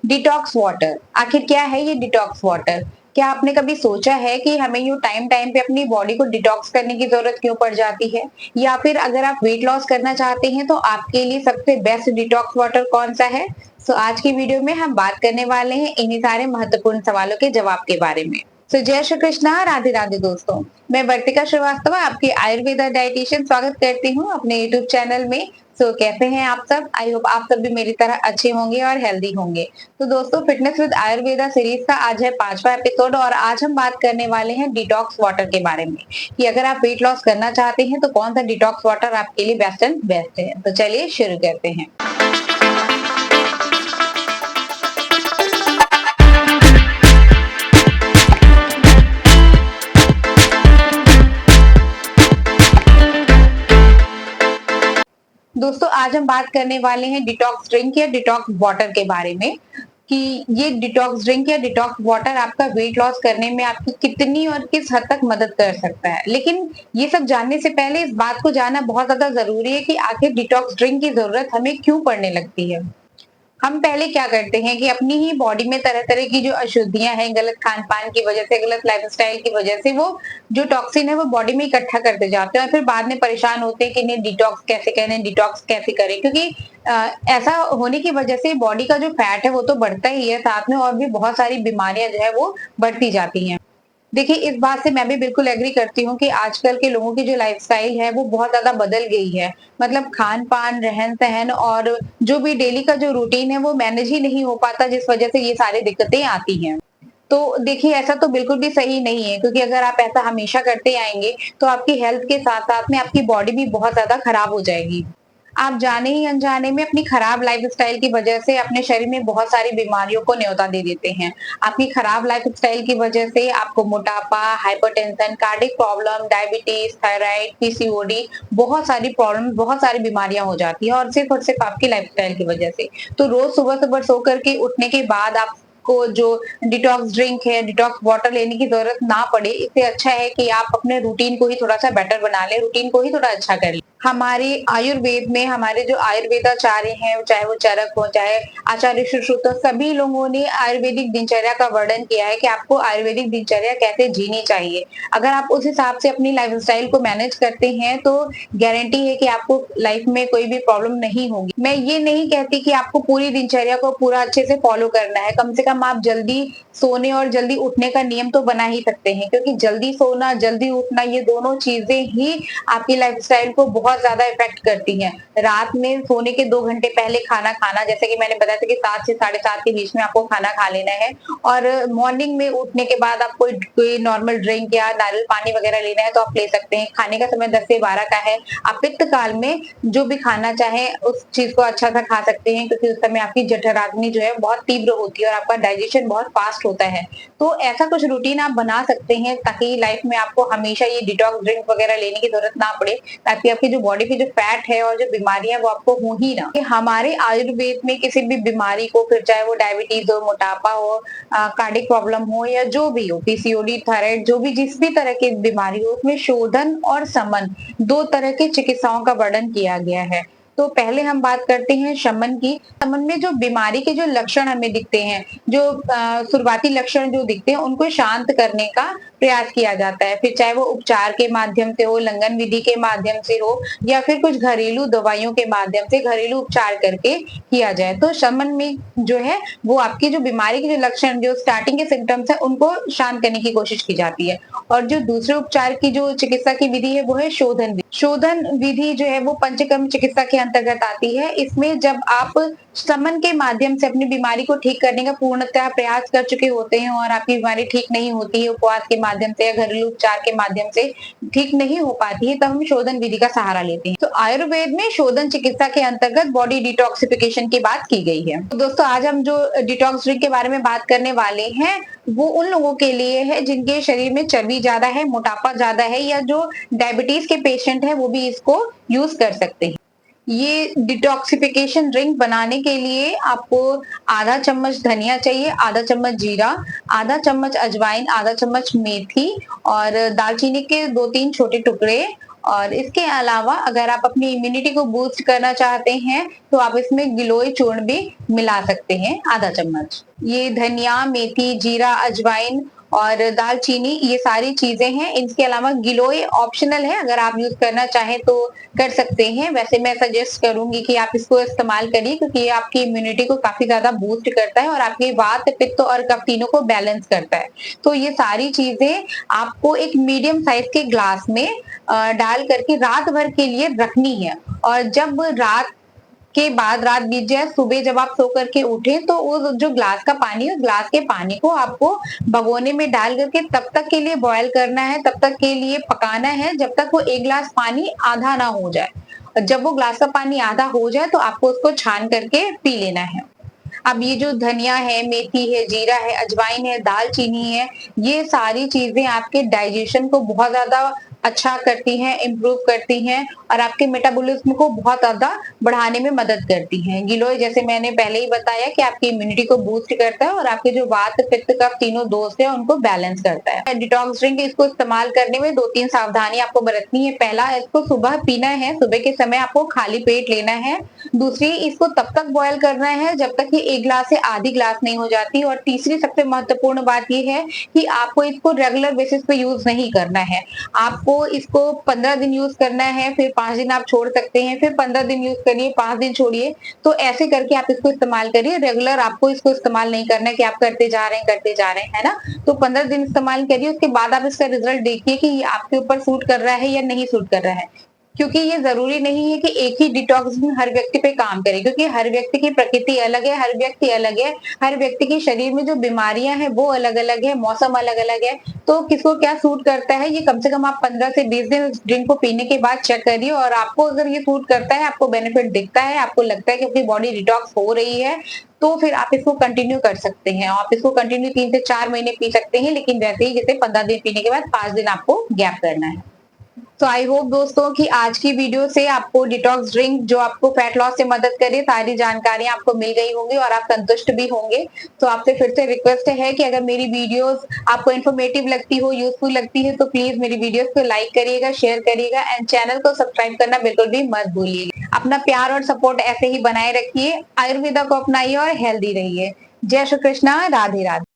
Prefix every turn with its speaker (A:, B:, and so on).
A: Detox water, आखिर क्या है ये डिटॉक्स वाटर? क्या आपने कभी सोचा है कि हमें यूँ टाइम टाइम पे अपनी बॉडी को डिटॉक्स करने की ज़रूरत क्यों पड़ जाती है? या फिर अगर आप वेट लॉस करना चाहते हैं तो आपके लिए सबसे बेस्ट डिटॉक्स वाटर कौन-सा है? आज की वीडियो में हम बात करने वाले हैं इन्हीं सारे महत्वपूर्ण सवालों के जवाब के बारे में। जय श्री कृष्णा, राधे राधे दोस्तों। मैं वर्तिका श्रीवास्तव आपकी आयुर्वेदा डायटीशियन स्वागत करती हूँ अपने यूट्यूब चैनल में। कैसे हैं आप सब? आई होप आप सब भी मेरी तरह अच्छे होंगे और हेल्दी होंगे। तो दोस्तों, फिटनेस विद आयुर्वेदा सीरीज का आज है 5वां एपिसोड और आज हम बात करने वाले हैं डिटॉक्स वाटर के बारे में कि अगर आप वेट लॉस करना चाहते हैं तो कौन सा डिटॉक्स वाटर आपके लिए बेस्ट एंड बेस्ट है। तो चलिए शुरू करते हैं। दोस्तों, आज हम बात करने वाले हैं डिटॉक्स ड्रिंक या डिटॉक्स वाटर के बारे में कि ये डिटॉक्स ड्रिंक या डिटॉक्स वाटर आपका वेट लॉस करने में आपकी कितनी और किस हद तक मदद कर सकता है। लेकिन ये सब जानने से पहले इस बात को जानना बहुत ज़्यादा ज़रूरी है कि आखिर डिटॉक्स ड्रिंक की ज़रूरत हमें क्यों पड़ने लगती है। हम पहले क्या करते हैं कि अपनी ही बॉडी में तरह-तरह की जो अशुद्धियाँ हैं, गलत खान-पान की वजह से, गलत लाइफ़स्टाइल की वजह से वो जो टॉक्सिन है वो बॉडी में इकट्ठा करते जाते हैं और फिर बाद में परेशान होते हैं कि इन्हें डिटॉक्स कैसे करें, डिटॉक्स कैसे करें? क्योंकि ऐसा होने की वजह से बॉडी का जो फैट है वो तो बढ़ता ही है, साथ में और भी बहुत सारी बीमारियाँ जो है वो बढ़ती जाती हैं। देखिए, इस बात से मैं भी बिल्कुल एग्री करती हूँ कि आजकल के लोगों की जो लाइफ़स्टाइल है वो बहुत ज़्यादा बदल गई है। मतलब खान-पान, रहन-सहन और जो भी डेली का जो रूटीन है वो मैनेज ही नहीं हो पाता, जिस वज़ह से ये सारी दिक्कतें आती हैं। तो देखिए, ऐसा तो बिल्कुल भी सही नहीं है, क्योंकि अगर आप ऐसा हमेशा करते आएँगे तो आपकी हेल्थ के साथ-साथ में आपकी बॉडी भी बहुत ज़्यादा खराब हो जाएगी। आप जाने ही अनजाने में अपनी खराब लाइफ़स्टाइल की वजह से अपने शरीर में बहुत सारी बीमारियों को न्योता दे देते हैं। आपकी खराब लाइफ़स्टाइल की वजह से आपको मोटापा, hypertension, cardiac problem, diabetes, thyroid, PCOD बहुत सारी प्रॉब्लम, बहुत सारी बीमारियाँ हो जाती हैं और सिर्फ़ आपकी लाइफ़स्टाइल की वजह से। तो रोज़ सुबह-सुबह सो कर के उठने के बाद आपको जो डिटॉक्स ड्रिंक है, डिटॉक्स वाटर लेने की ज़रूरत ना पड़े, इससे अच्छा है कि आप अपने रूटीन को ही थोड़ा-सा बेटर बना लें, रूटीन को ही थोड़ा अच्छा कर लें। हमारे आयुर्वेद में हमारे जो आयुर्वेदाचार्य हैं, चाहे वो चरक हो, चाहे आचार्य सुश्रुत हो, सभी लोगों ने आयुर्वेदिक दिनचर्या का वर्णन किया है कि आपको आयुर्वेदिक दिनचर्या कैसे जीनी चाहिए। अगर आप उस हिसाब से अपनी लाइफ़स्टाइल को मैनेज करते हैं, तो गारंटी है कि आपको लाइफ़ में कोई भी प्रॉब्लम नहीं होगी। मैं ये नहीं कहती कि आपको पूरी दिनचर्या को पूरा अच्छे से फ़ॉलो करना है, कम से कम आप जल्दी सोने और जल्दी उठने का नियम तो बना ही सकते हैं, क्योंकि जल्दी सोना, जल्दी उठना ये दोनों चीज़ें ही आपकी लाइफ़स्टाइल को बहुत ज़्यादा इफ़ेक्ट करती हैं। रात में सोने के 2 घंटे पहले खाना खाना, जैसे कि मैंने बताया था कि 7 से साढ़े 7 के बीच में आपको खाना खा लेना है और मॉर्निंग में उठने के बाद आप कोई कोई नॉर्मल ड्रिंक या नारियल पानी वगैरह लेना है तो आप ले सकते हैं। खाने का समय 10 से 12 का है। आप पित्त काल में जो भी खाना चाहें उस चीज़ को अच्छा-सा खा सकते हैं, क्योंकि उस समय आपकी जठराग्नि जो है बहुत तीव्र होती है और आपका डाइजेशन बहुत फ़ास्ट होता है। तो ऐसा कुछ रूटीन आप बना सकते हैं ताकि लाइफ़ में आपको हमेशा ये डिटॉक्स ड्रिंक वगैरह लेने की ज़रूरत ना पड़े, ताकि आपकी जो बॉडी की जो फैट है और जो बीमारियाँ हैं वो आपको हो ही ना। कि हमारे आयुर्वेद में किसी भी बीमारी को, फिर चाहे वो डायबिटीज़ हो, मोटापा हो, कार्डियक प्रॉब्लम हो या जो भी हो, पीसीओडी, थायराइड, जो भी जिस भी तरह की बीमारी हो, उसमें शोधन और शमन 2 तरह की चिकित्साओं का वर्णन किया गया है। तो पहले हम बात करते हैं शमन की। शमन में जो बीमारी के जो लक्षण हमें दिखते हैं, जो शुरुआती लक्षण जो दिखते हैं, उनको शांत करने का प्रयास किया जाता है। फिर चाहे वो उपचार के माध्यम से हो, लंगन विधि के माध्यम से हो या फिर कुछ घरेलू दवाइयों के माध्यम से घरेलू उपचार करके किया जाए। तो शमन में जो है वो आपकी जो बीमारी के जो लक्षण, जो स्टार्टिंग के सिम्पटम्स हैं, उनको शांत करने की कोशिश की जाती है। और जो दूसरे उपचार की जो चिकित्सा की विधि है वो है शोधन विधि। शोधन विधि जो है वो पंचकर्म चिकित्सा के अंतर्गत आती है। इसमें जब आप शमन के माध्यम से अपनी बीमारी को ठीक करने का पूर्णतः प्रयास कर चुके होते हैं और आपकी बीमारी ठीक नहीं होती है, उपवास के माध्यम से या घरेलू उपचार के माध्यम से ठीक नहीं हो पाती है, तब हम शोधन विधि का सहारा लेते हैं। तो आयुर्वेद में शोधन चिकित्सा के अंतर्गत बॉडी डिटॉक्सिफिकेशन की बात की गई है। तो दोस्तों, आज हम जो डिटॉक्स ड्रिंक के बारे में बात करने वाले हैं वो उन लोगों के लिए है जिनके शरीर में चर्बी ज्यादा है, मोटापा ज्यादा है या जो डायबिटीज के पेशेंट है वो भी इसको यूज कर सकते हैं। ये डिटॉक्सिफिकेशन ड्रिंक बनाने के लिए आपको आधा चम्मच धनिया चाहिए, आधा चम्मच जीरा, आधा चम्मच अजवाइन, आधा चम्मच मेथी और दालचीनी के 2-3 छोटे टुकड़े और इसके अलावा अगर आप अपनी इम्यूनिटी को बूस्ट करना चाहते हैं तो आप इसमें गिलोय चूर्ण भी मिला सकते हैं आधा चम्मच। ये धनिया, मेथी, जीरा, अजवाइन और दालचीनी ये सारी चीजें हैं। इसके अलावा गिलोय ऑप्शनल है, अगर आप यूज करना चाहें तो कर सकते हैं। वैसे मैं सजेस्ट करूंगी कि आप इसको इस्तेमाल करिए क्योंकि ये आपकी इम्यूनिटी को काफी ज्यादा बूस्ट करता है और आपके वात, पित्त और कफ तीनों को बैलेंस करता है। तो ये सारी चीजें आपको एक मीडियम साइज के ग्लास में डाल करके रात भर के लिए रखनी है और जब रात बीत जाए, सुबह जब आप सो करके उठे तो वो जो ग्लास का पानी है, उस ग्लास के पानी को आपको भगोने में डाल करके तब तक के लिए बॉयल करना है, तब तक के लिए पकाना है जब तक वो एक ग्लास पानी आधा ना हो जाए। और जब वो ग्लास का पानी आधा हो जाए तो आपको उसको छान करके पी लेना है। अब ये जो धनिया है, मेथी है, जीरा है, अजवाइन है, दालचीनी है, ये सारी चीजें आपके डाइजेशन को बहुत ज्यादा अच्छा करती हैं, इम्प्रूव करती हैं और आपके मेटाबॉलिज्म को बहुत ज्यादा बढ़ाने में मदद करती हैं। गिलोय जैसे मैंने पहले ही बताया कि आपकी इम्यूनिटी को बूस्ट करता है और आपके जो वात, पित्त, कफ तीनों दोष है उनको बैलेंस करता है। डिटॉक्स ड्रिंक इसको इस्तेमाल करने में 2-3 सावधानी आपको बरतनी है। पहला, इसको सुबह पीना है, सुबह के समय आपको खाली पेट लेना है। दूसरी, इसको तब तक बॉयल करना है जब तक ये 1 ग्लास से आधी ग्लास नहीं हो जाती और तीसरी सबसे महत्वपूर्ण बात ये है कि आपको इसको रेगुलर बेसिस पे यूज नहीं करना है। आपको इसको 15 दिन यूज करना है, फिर 5 दिन आप छोड़ सकते हैं, फिर 15 दिन यूज करिए, 5 दिन छोड़िए। तो ऐसे करके आप इसको इस्तेमाल करिए। रेगुलर आपको इसको इस्तेमाल नहीं करना है कि आप करते जा रहे हैं, है ना? तो 15 दिन इस्तेमाल करिए, उसके बाद आप इसका रिजल्ट देखिए कि ये आपके ऊपर सूट कर रहा है या नहीं सूट कर रहा है। क्योंकि ये ज़रूरी नहीं है कि एक ही डिटॉक्स हर व्यक्ति पे काम करे क्योंकि हर व्यक्ति की प्रकृति अलग है, हर व्यक्ति अलग है, हर व्यक्ति के शरीर में जो बीमारियां हैं वो अलग-अलग है, मौसम अलग-अलग है, तो किसको क्या सूट करता है ये कम से कम आप 15 से 20 दिन उस ड्रिंक को पीने के बाद चेक करिए और आपको अगर ये सूट करता है, आपको बेनिफिट दिखता है, आपको लगता है कि आपकी बॉडी डिटॉक्स हो रही है, तो फिर आप इसको कंटिन्यू कर सकते हैं। आप इसको कंटिन्यू 3 से 4 महीने पी सकते हैं, लेकिन वैसे ही जैसे 15 दिन पीने के बाद 5 दिन आपको गैप करना है। तो आई होप दोस्तों कि आज की वीडियो से आपको डिटॉक्स ड्रिंक जो आपको फैट लॉस से मदद करे सारी जानकारियां आपको मिल गई होंगी और आप संतुष्ट भी होंगे। तो आपसे फिर से रिक्वेस्ट है कि अगर मेरी वीडियोस आपको इन्फॉर्मेटिव लगती हो, यूजफुल लगती है तो प्लीज मेरी वीडियोस को लाइक करिएगा, शेयर करिएगा एंड चैनल को सब्सक्राइब करना बिल्कुल भी मत भूलिएगा। अपना प्यार और सपोर्ट ऐसे ही बनाए रखिए, आयुर्वेदा को अपनाइए और हेल्दी रहिए। जय श्री कृष्णा, राधे राधे।